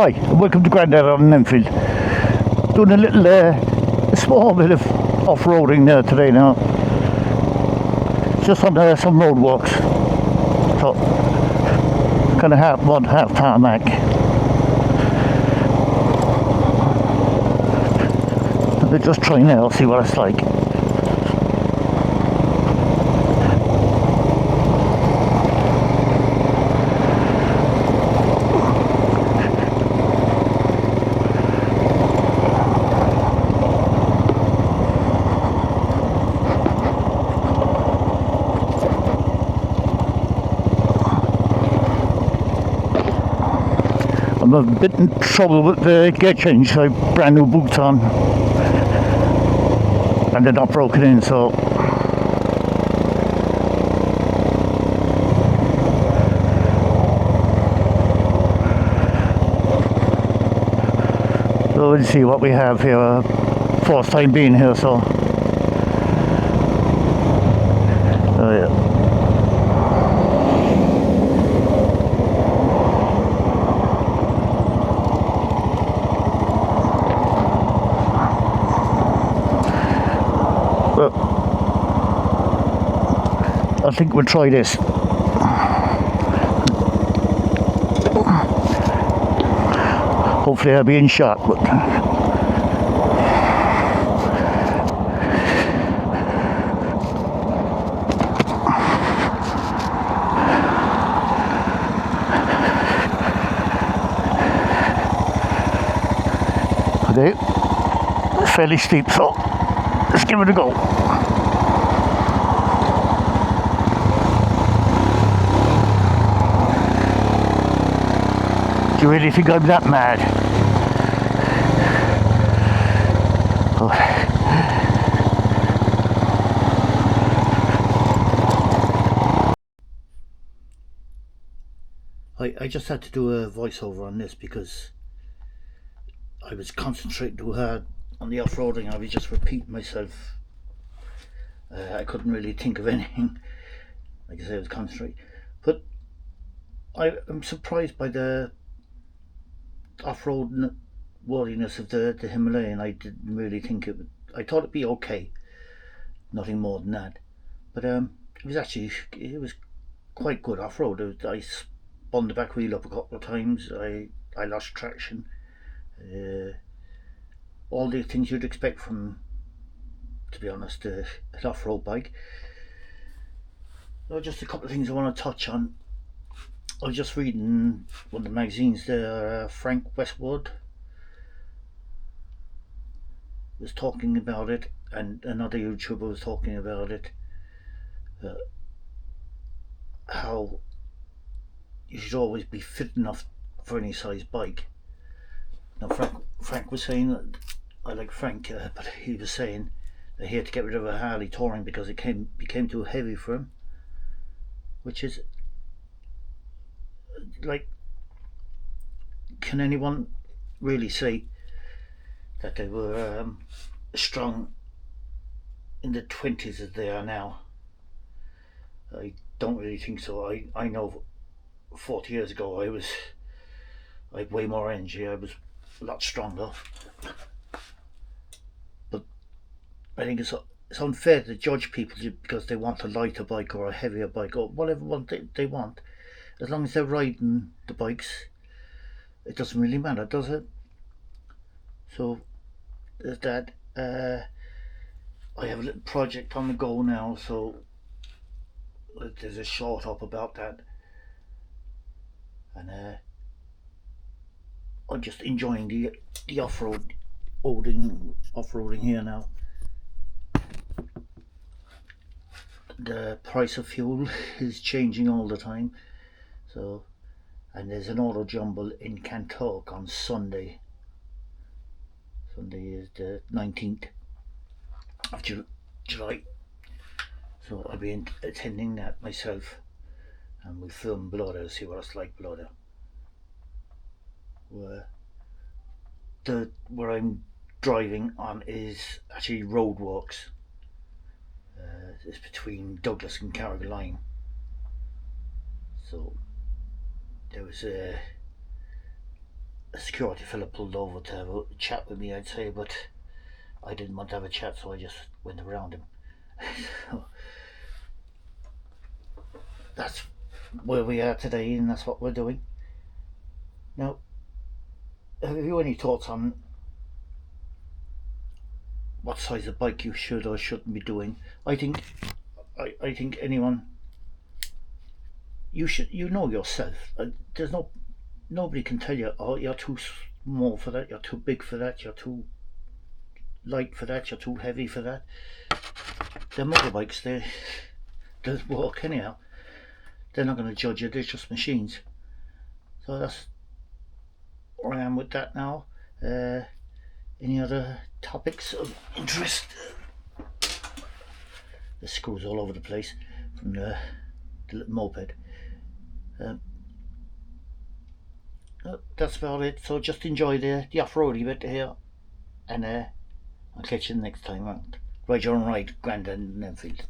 Hi, and welcome to Grandad on Enfield. Doing a little, small bit of off-roading today now. Just on some road walks. So, kind of half mud, half tarmac. We're just trying out, see what it's like. I'm a bit in trouble with the gear change. I have brand new boots on and they're not broken in, so let's see what we have here. First time being here, so yeah. I think we'll try this. Hopefully I'll be in shot, but okay, it's fairly steep, so let's give it a go. Do you really think I'm that mad? Oh. I just had to do a voiceover on this because I was concentrating too hard on the off-roading. I was just repeating myself. I couldn't really think of anything. Like I said, I was concentrating. But I'm surprised by the off-road worthiness of the Himalayan. I didn't really think it would. I thought it'd be okay, nothing more than that. But it was quite good off-road. I spun the back wheel up a couple of times. I lost traction. All the things you'd expect from, to be honest, an off-road bike. Just a couple of things I want to touch on. I was just reading one of the magazines there. Frank Westwood was talking about it, and another YouTuber was talking about it. How you should always be fit enough for any size bike. Now Frank was saying that, I like Frank, but he was saying that he had to get rid of a Harley Touring because it became too heavy for him, which is like, can anyone really say that they were strong in the 20s as they are now? I don't really think so. I know 40 years ago I had way more energy. I was a lot stronger. But I think it's unfair to judge people because they want a lighter bike or a heavier bike or whatever one they want. As long as they're riding the bikes, it doesn't really matter, does it? So there's that. I have a little project on the go now, so there's a short up about that, and I'm just enjoying the off-roading here now. The price of fuel is changing all the time, so, and there's an auto jumble in Kantok on Sunday. Sunday is the 19th of July, so I'll be attending that myself, and we'll film below there, see what it's like below there. Where I'm driving on is actually road walks. It's between Douglas and Carrigaline. So there was a security fella pulled over to have a chat with me, I'd say, but I didn't want to have a chat, so I just went around him. So that's where we are today, and that's what we're doing. Now, have you any thoughts on what size of bike you should or shouldn't be doing? I think anyone, you know yourself. There's nobody can tell you, oh, you're too small for that, you're too big for that, you're too light for that, you're too heavy for that. They're motorbikes, they work anyhow. They're not going to judge you, they're just machines. So that's where I am with that now. Any other topics of interest? The screws all over the place from the little moped. That's about it. So just enjoy the off-roady bit here, and I'll catch you next time. Ride your own ride, Grandad and Enfield.